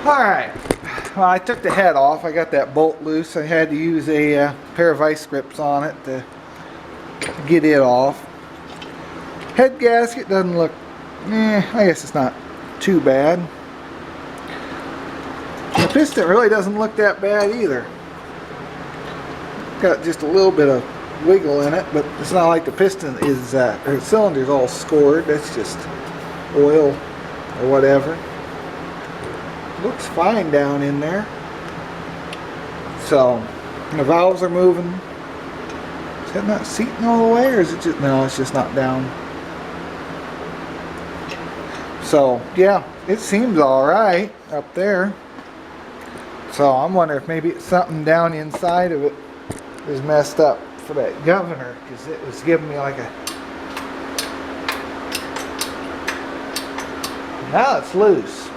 Alright, well, I took the head off. I got that bolt loose. I had to use a pair of vice grips on it to get it off. Head gasket doesn't look, I guess it's not too bad. The piston really doesn't look that bad either. Got just a little bit of wiggle in it, but it's not like the piston is, or the cylinder's all scored. That's just oil or whatever. Looks fine down in there. So the valves are moving. Is that not seating all the way, or is it just, no, it's just not down. So yeah, it seems alright up there. So I'm wondering if maybe it's something down inside of it is messed up for that governor, because it was giving me like a, now it's loose.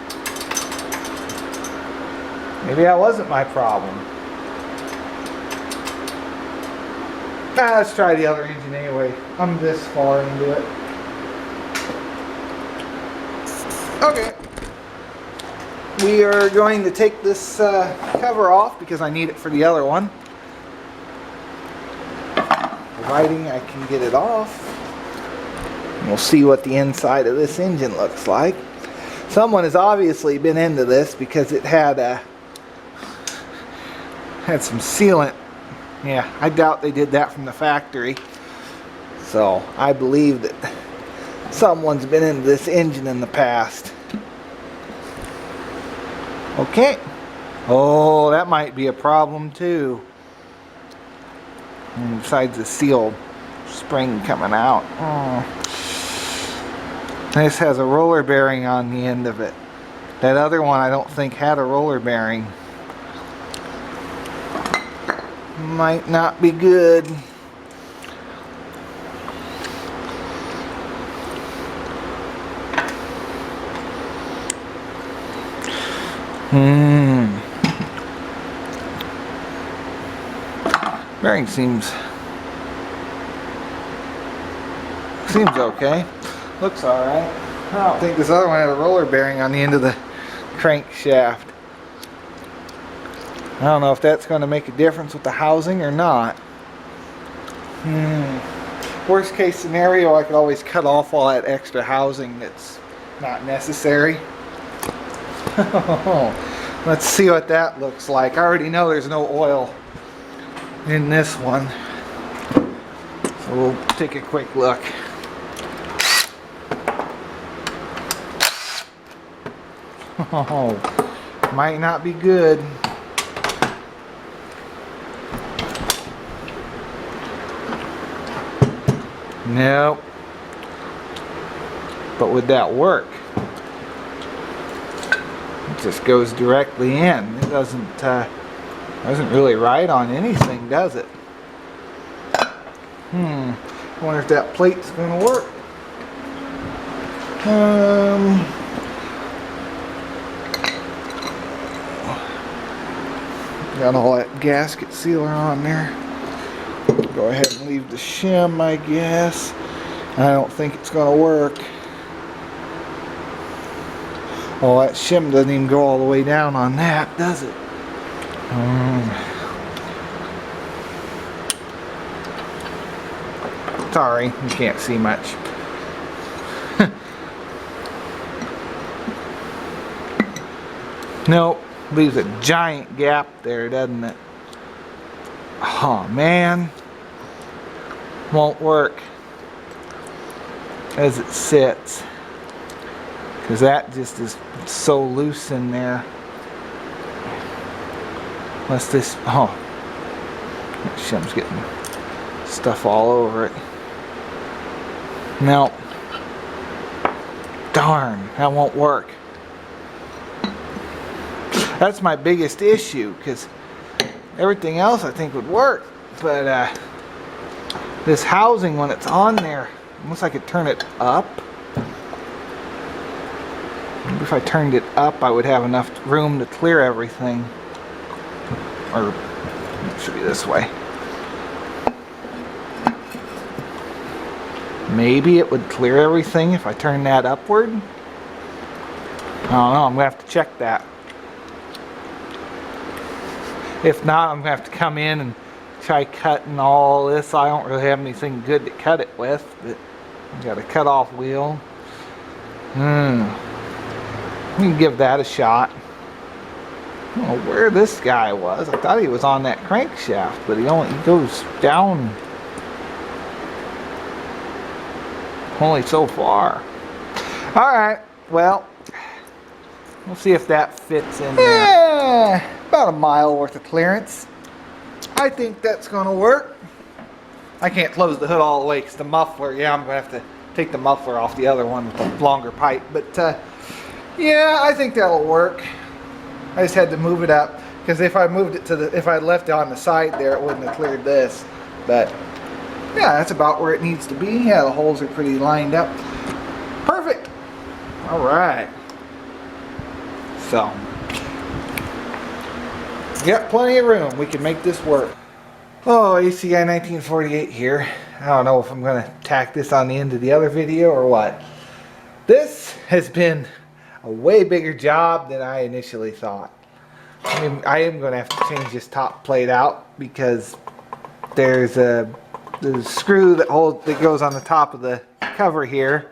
Maybe that wasn't my problem. Let's try the other engine anyway. I'm this far into it. Okay. We are going to take this cover off because I need it for the other one. Providing I can get it off. We'll see what the inside of this engine looks like. Someone has obviously been into this because it had some sealant. Yeah, I doubt they did that from the factory. So I believe that someone's been into this engine in the past. Okay. Oh, that might be a problem too. And besides the seal spring coming out. Oh. This has a roller bearing on the end of it. That other one I don't think had a roller bearing. Might not be good. Bearing seems okay. Looks alright. I don't think this other one had a roller bearing on the end of the crankshaft. I don't know if that's going to make a difference with the housing or not. Worst case scenario, I could always cut off all that extra housing that's not necessary. Let's see what that looks like. I already know there's no oil in this one. So we'll take a quick look. Oh, might not be good. Nope. But would that work? It just goes directly in. It doesn't really ride on anything, does it? I wonder if that plate's going to work. Got all that gasket sealer on there. Go ahead and leave the shim, I guess. I don't think it's going to work. Well, that shim doesn't even go all the way down on that, does it? Sorry, you can't see much. Nope, leaves a giant gap there, doesn't it? Oh man, won't work as it sits, because that just is so loose in there. Unless this, oh, that shim's getting stuff all over it. No, darn, that won't work. That's my biggest issue, because everything else I think would work, but this housing, when it's on there, unless I could turn it up. Maybe if I turned it up, I would have enough room to clear everything. Or it should be this way. Maybe it would clear everything if I turn that upward. I don't know, I'm gonna have to check that. If not, I'm gonna have to come in and try cutting all this. I don't really have anything good to cut it with, but I got a cut off wheel. We can give that a shot. I don't know where this guy was. I thought he was on that crankshaft, but he goes down only so far. Alright, well, we'll see if that fits in there. Yeah, about a mile worth of clearance. I think that's going to work. I can't close the hood all the way because the muffler, yeah, I'm going to have to take the muffler off the other one with a longer pipe. But yeah, I think that'll work. I just had to move it up because if I moved it if I left it on the side there, it wouldn't have cleared this. But yeah, that's about where it needs to be. Yeah, the holes are pretty lined up. Perfect. All right. So, got plenty of room. We can make this work. Oh, ACI 1948 here. I don't know if I'm going to tack this on the end of the other video or what. This has been a way bigger job than I initially thought. I mean, I am going to have to change this top plate out because there's the screw that goes on the top of the cover here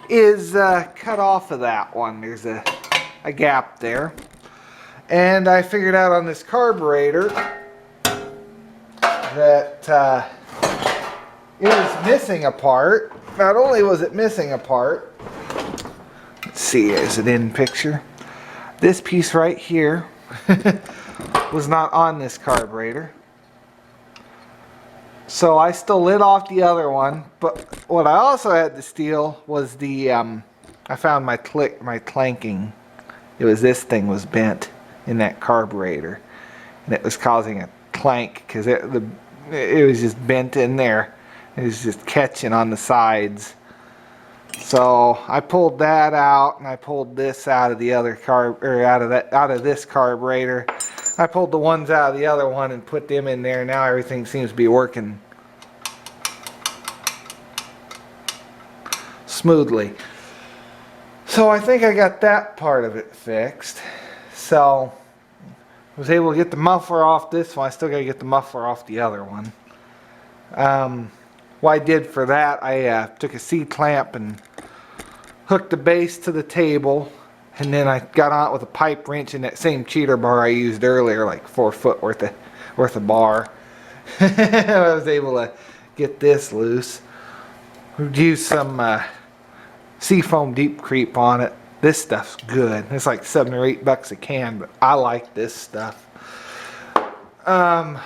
is cut off of that one. There's a gap there. And I figured out on this carburetor that it was missing a part. Not only was it missing a part, let's see, is it in picture? This piece right here was not on this carburetor. So I still lit off the other one, but what I also had to steal was the, I found my clanking. It was this thing was bent in that carburetor, and it was causing a clank because it was just bent in there. It was just catching on the sides. So I pulled that out, and I pulled this out of the other out of this carburetor. I pulled the ones out of the other one and put them in there. Now everything seems to be working smoothly. So I think I got that part of it fixed. So I was able to get the muffler off this one. I still got to get the muffler off the other one. What I did for that, I took a C-clamp and hooked the base to the table, and then I got on it with a pipe wrench and that same cheater bar I used earlier, like 4 foot worth of bar. I was able to get this loose. We've used some Seafoam Deep Creep on it. This stuff's good. It's like $7 or $8 a can, but I like this stuff. Another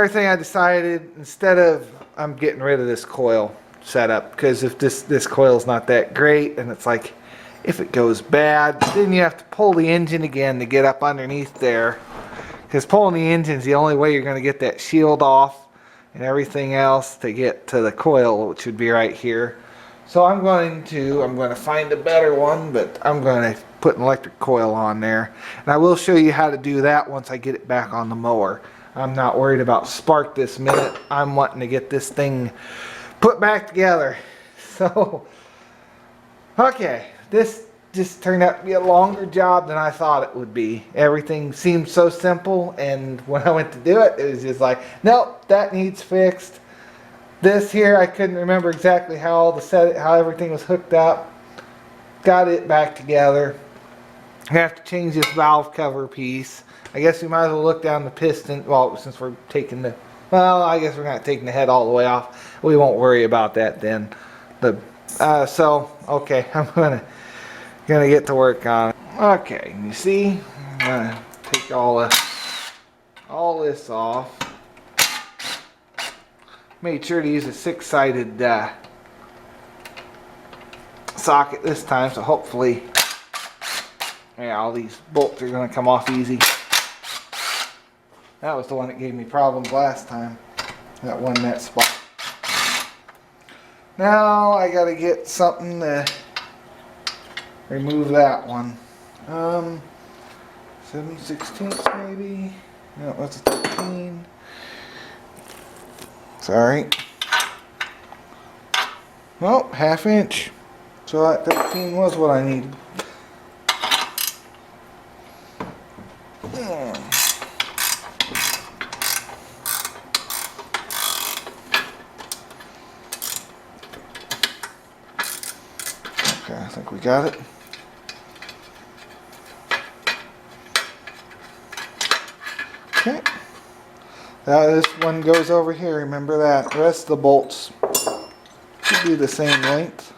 thing I decided, instead of, I'm getting rid of this coil setup, because if this coil's not that great, and it's like, if it goes bad, then you have to pull the engine again to get up underneath there, because pulling the engine is the only way you're going to get that shield off and everything else to get to the coil, which would be right here. So I'm going to find a better one, but I'm going to put an electric coil on there, and I will show you how to do that once I get it back on the mower. I'm not worried about spark this minute. I'm wanting to get this thing put back together. So, okay, this just turned out to be a longer job than I thought it would be. Everything seemed so simple, and when I went to do it, it was just like, nope, that needs fixed. This here, I couldn't remember exactly how everything was hooked up. Got it back together. I have to change this valve cover piece. I guess we might as well look down the piston. Well, since we're taking the, well, I guess we're not taking the head all the way off. We won't worry about that then. So okay, I'm gonna get to work on it. Okay, you see, I'm gonna take all this off. Made sure to use a 6-sided socket this time, so hopefully, yeah, all these bolts are gonna come off easy. That was the one that gave me problems last time. That one, that spot. Now I gotta get something to remove that one. 7/16 maybe? No, that's a 13. Sorry. Well, 1/2 inch. So that 13 was what I needed. Okay, I think we got it. Okay. Now this one goes over here, remember that. The rest of the bolts should be the same length.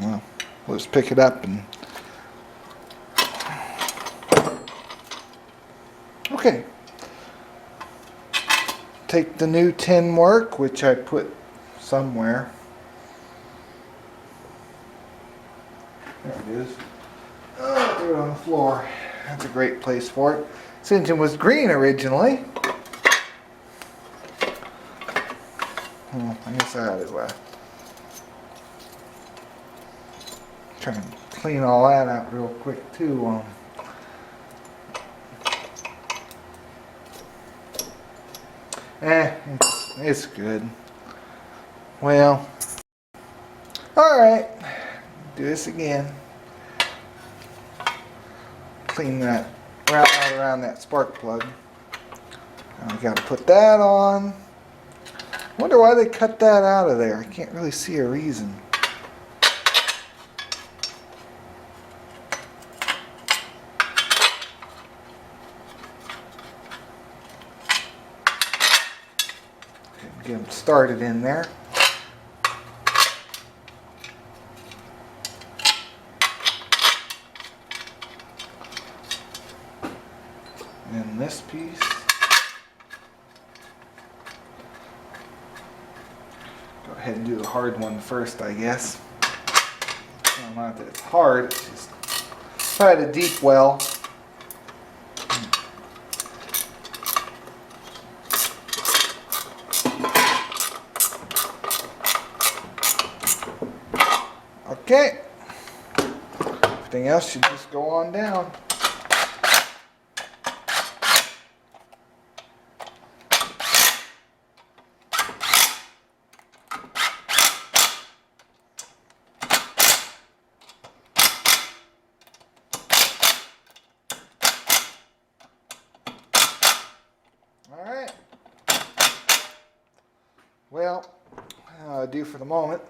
Well, we'll just pick it up and... Okay. Take the new tin work, which I put somewhere. There it is. Oh, threw it on the floor. That's a great place for it. This engine was green originally. I guess I had it left. Trying to clean all that out real quick too. It's good. Well, alright. Do this again. Clean that out around that spark plug. Now we got to put that on. Wonder why they cut that out of there. I can't really see a reason. Get them started in there. And this piece. Go ahead and do the hard one first, I guess. Well, not that it's hard, it's just if I had a deep well. Okay. Everything else should just go on down. Alright. Well, that'll do for the moment.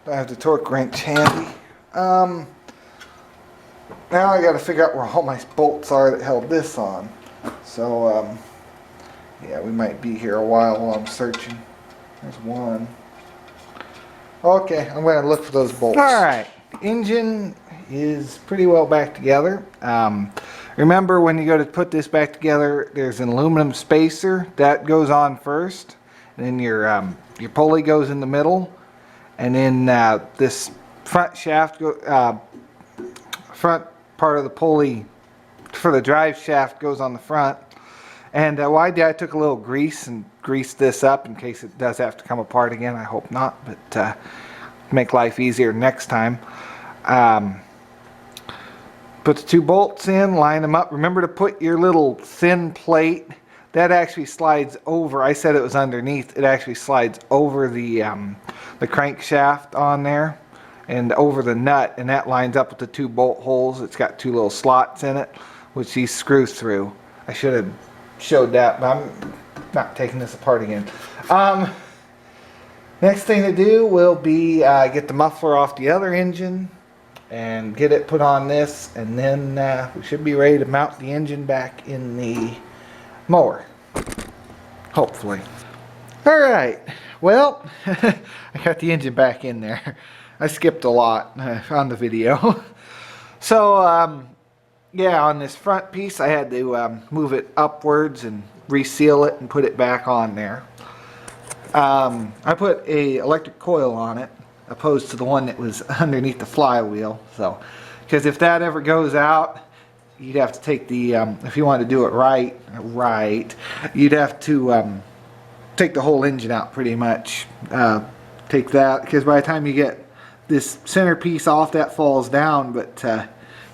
Don't have the torque wrench handy. Now I got to figure out where all my bolts are that held this on. So, yeah, we might be here a while I'm searching. There's one. Okay, I'm going to look for those bolts. Alright, the engine is pretty well back together. Remember when you go to put this back together, there's an aluminum spacer. That goes on first. And then your pulley goes in the middle. And then this front shaft, front part of the pulley for the drive shaft goes on the front. And what I did, I took a little grease and greased this up in case it does have to come apart again. I hope not, but make life easier next time. Put the two bolts in, line them up. Remember to put your little thin plate. That actually slides over. I said it was underneath. It actually slides over the crankshaft on there and over the nut, and that lines up with the two bolt holes. It's got two little slots in it, which these screw through. I should have showed that, but I'm not taking this apart again. Next thing to do will be get the muffler off the other engine and get it put on this, and then we should be ready to mount the engine back in the mower, hopefully. Alright, well, I got the engine back in there. I skipped a lot on the video. So, yeah, on this front piece I had to move it upwards and reseal it and put it back on there. I put a electric coil on it opposed to the one that was underneath the flywheel. So, because if that ever goes out, you'd have to take the, if you wanted to do it right, you'd have to take the whole engine out pretty much. Take that, because by the time you get this centerpiece off, that falls down, but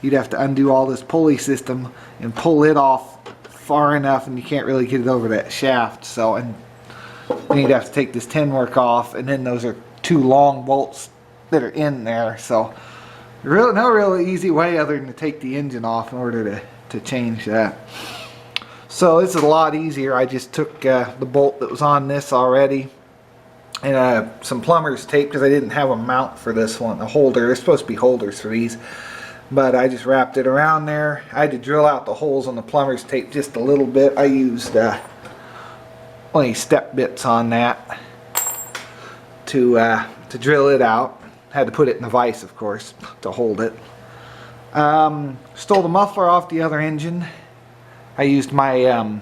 you'd have to undo all this pulley system and pull it off far enough, and you can't really get it over that shaft. So, and then you'd have to take this tin work off, and then those are two long bolts that are in there. So no real easy way other than to take the engine off in order to change that. So this is a lot easier. I just took the bolt that was on this already and some plumber's tape because I didn't have a mount for this one, a holder. There's supposed to be holders for these, but I just wrapped it around there. I had to drill out the holes on the plumber's tape just a little bit. I used only step bits on that to drill it out. Had to put it in the vise, of course, to hold it. Stole the muffler off the other engine. I used my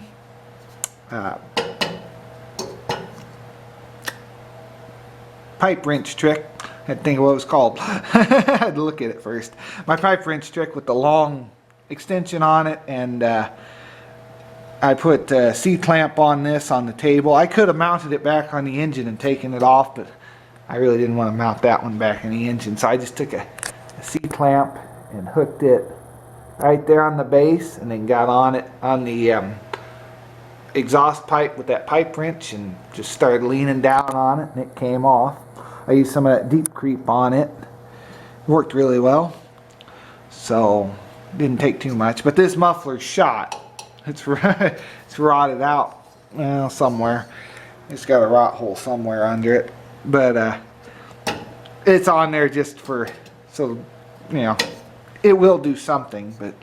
pipe wrench trick. I had to think of what it was called. I had to look at it first. My pipe wrench trick with the long extension on it, and I put a C-clamp on this on the table. I could have mounted it back on the engine and taken it off, but I really didn't want to mount that one back in the engine, so I just took a C-clamp and hooked it right there on the base, and then got on it on the exhaust pipe with that pipe wrench and just started leaning down on it, and it came off. I used some of that deep creep on it. It worked really well, so didn't take too much. But this muffler's shot. It's rotted out, well, somewhere. It's got a rot hole somewhere under it, but it's on there just for, so you know, it will do something, but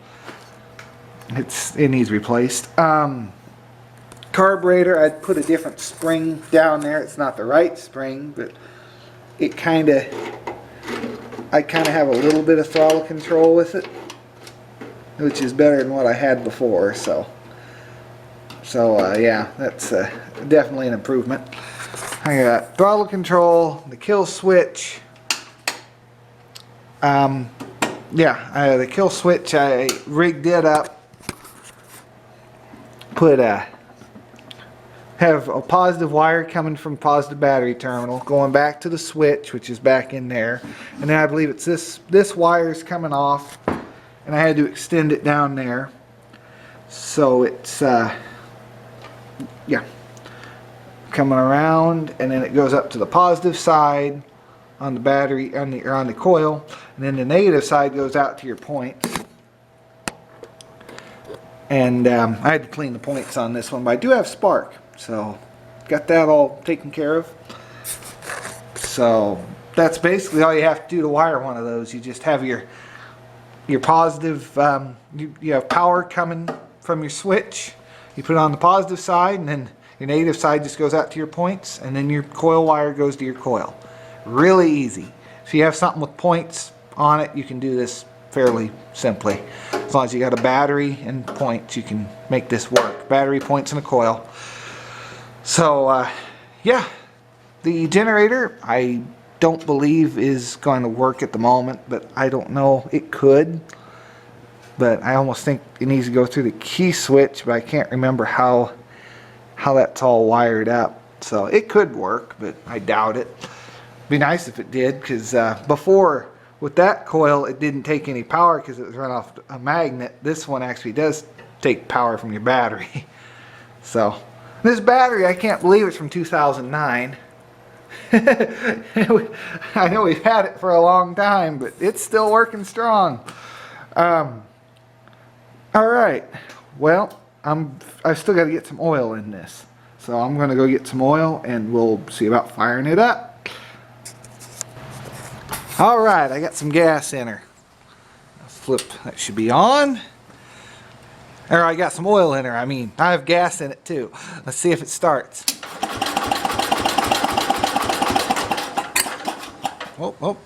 it needs replaced. Carburetor, I put a different spring down there. It's not the right spring, but I kind of have a little bit of throttle control with it, which is better than what I had before. So yeah, that's definitely an improvement. I got throttle control, the kill switch. The kill switch, I rigged it up, have a positive wire coming from positive battery terminal going back to the switch, which is back in there, and then I believe it's this wire is coming off, and I had to extend it down there, so it's coming around, and then it goes up to the positive side on the battery, on the coil, and then the negative side goes out to your points. And I had to clean the points on this one, but I do have spark, so got that all taken care of. So that's basically all you have to do to wire one of those. You just have your positive, you have power coming from your switch, you put it on the positive side, and then your negative side just goes out to your points, and then your coil wire goes to your coil. Really easy. If you have something with points on it, you can do this fairly simply. As long as you got a battery and points, you can make this work. Battery, points, and a coil. So yeah, the generator I don't believe is going to work at the moment, but I don't know, it could. But I almost think it needs to go through the key switch, but I can't remember how that's all wired up. So it could work, but I doubt it. Be nice if it did, because before with that coil it didn't take any power because it was run off a magnet. This one actually does take power from your battery. So this battery, I can't believe it's from 2009. I know we've had it for a long time, but it's still working strong. All right, well, I've still got to get some oil in this, so I'm going to go get some oil and we'll see about firing it up. All right, I got some gas in her. Flip, that should be on. Or I got some oil in her, I mean. I have gas in it too. Let's see if it starts. Oh, oh.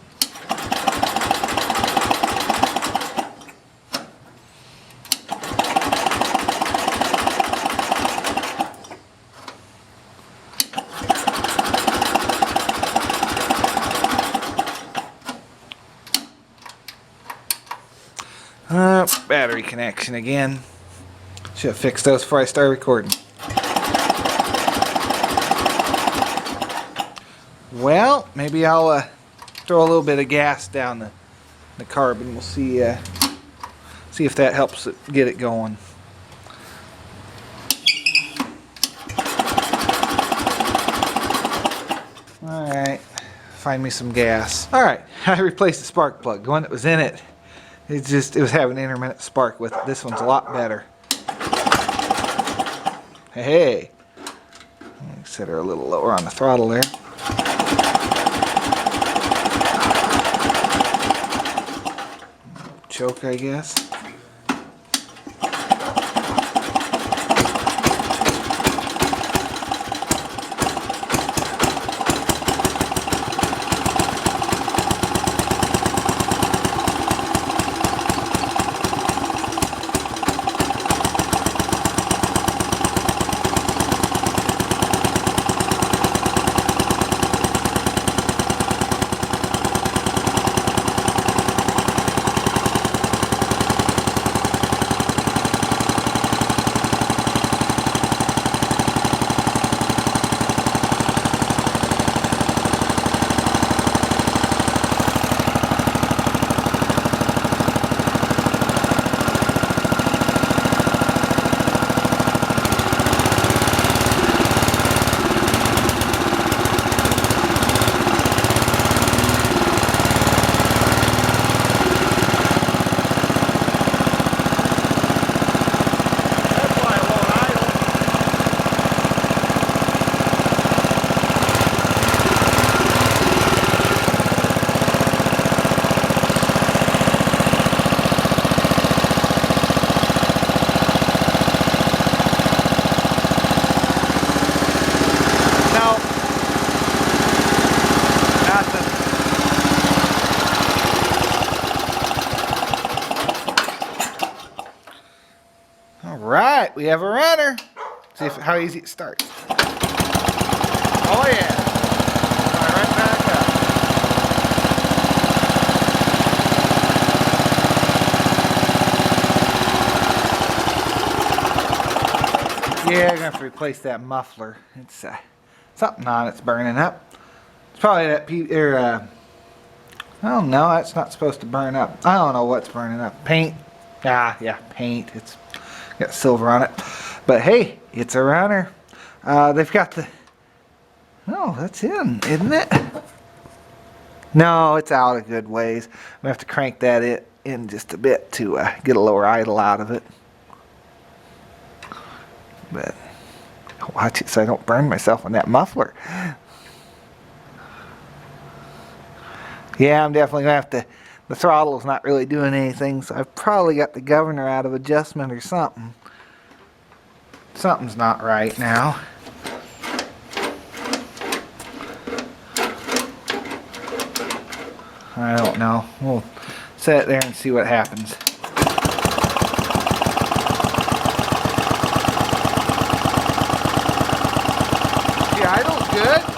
Battery connection again. Should have fixed those before I started recording. Well, maybe I'll throw a little bit of gas down the carb, and we'll see if that helps get it going. All right, find me some gas. All right, I replaced the spark plug. The one that was in it, it was having an intermittent spark with it. This one's a lot better. Hey, set her a little lower on the throttle there. choke, I guess. Alright, we have a runner. See how easy it starts. Oh yeah. Right back up. Yeah, I'm gonna have to replace that muffler. It's something on it's burning up. It's probably that oh no, that's not supposed to burn up. I don't know what's burning up. Paint. Yeah, paint. It's got silver on it. But hey, it's a runner. They've got the... Oh, that's in, isn't it? No, it's out a good ways. I'm going to have to crank that in just a bit to get a lower idle out of it. But watch it so I don't burn myself on that muffler. Yeah, I'm definitely going to have to... The throttle's not really doing anything, so I've probably got the governor out of adjustment or something. Something's not right now. I don't know. We'll set it there and see what happens. The idle's good.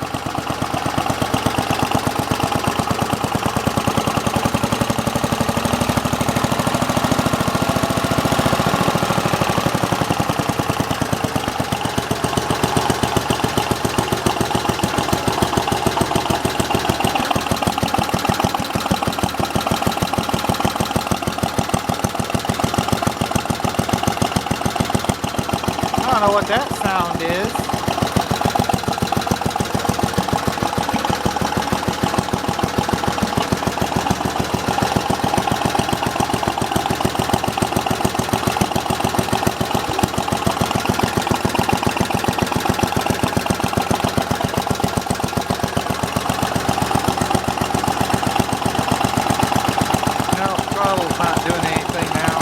I don't know what that sound is. No, throttle's not doing anything now.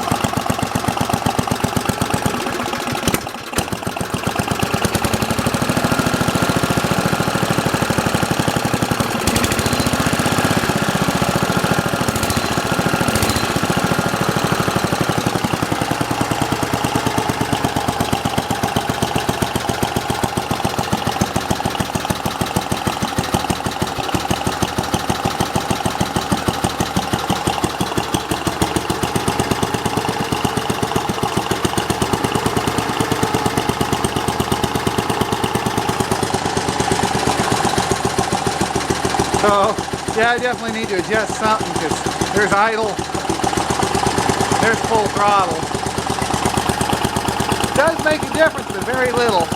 So, yeah, I definitely need to adjust something because there's idle, there's full throttle. It does make a difference, but very little.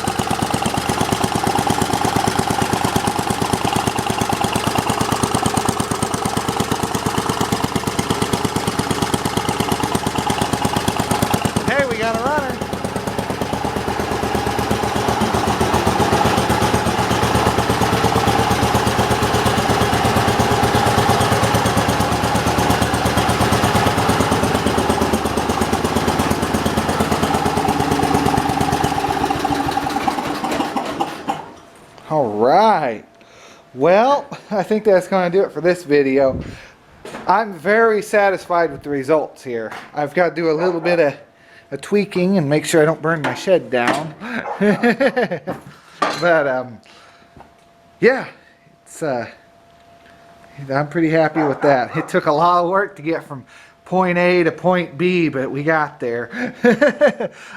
Hey, we got a runner. I think that's going to do it for this video. I'm very satisfied with the results here. I've got to do a little bit of tweaking and make sure I don't burn my shed down. But yeah, it's I'm pretty happy with that. It took a lot of work to get from point A to point B, but we got there.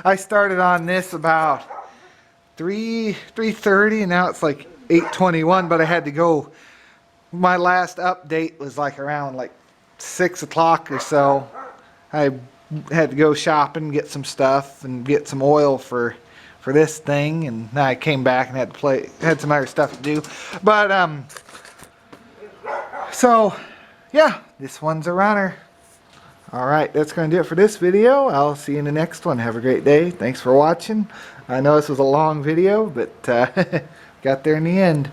I started on this about 3:30 and now it's like 8:21, but I had to go. My last update was like around like 6 o'clock or so. I had to go shopping, get some stuff and get some oil for this thing, and then I came back and had some other stuff to do. But so yeah, this one's a runner. Alright, that's going to do it for this video. I'll see you in the next one. Have a great day. Thanks for watching. I know this was a long video, but got there in the end.